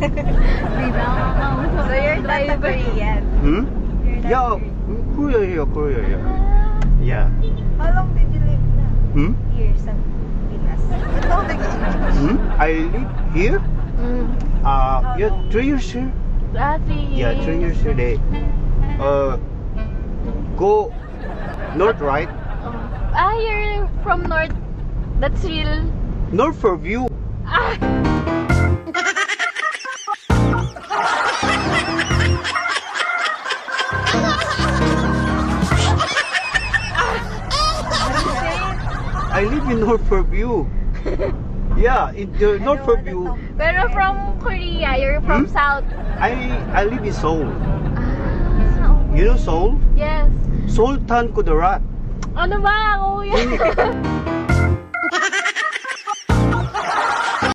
So you're not a Korean? Hmm? You're not Yeah, Korea. Yeah. How long did you live na? Hmm? Years sa Pinas. Ba't ako nag-English? Hmm? I live here. Yeah, 3 years here. Yeah, 3 years here. They go north, right? You're from North. That's real. North for view. I live in North for view. Yeah, in the North for view. Pero from Korea, you're from South. I live in Seoul. Okay. You know Seoul? Yes. Sultan Kudarat. Ano ba? Kuya?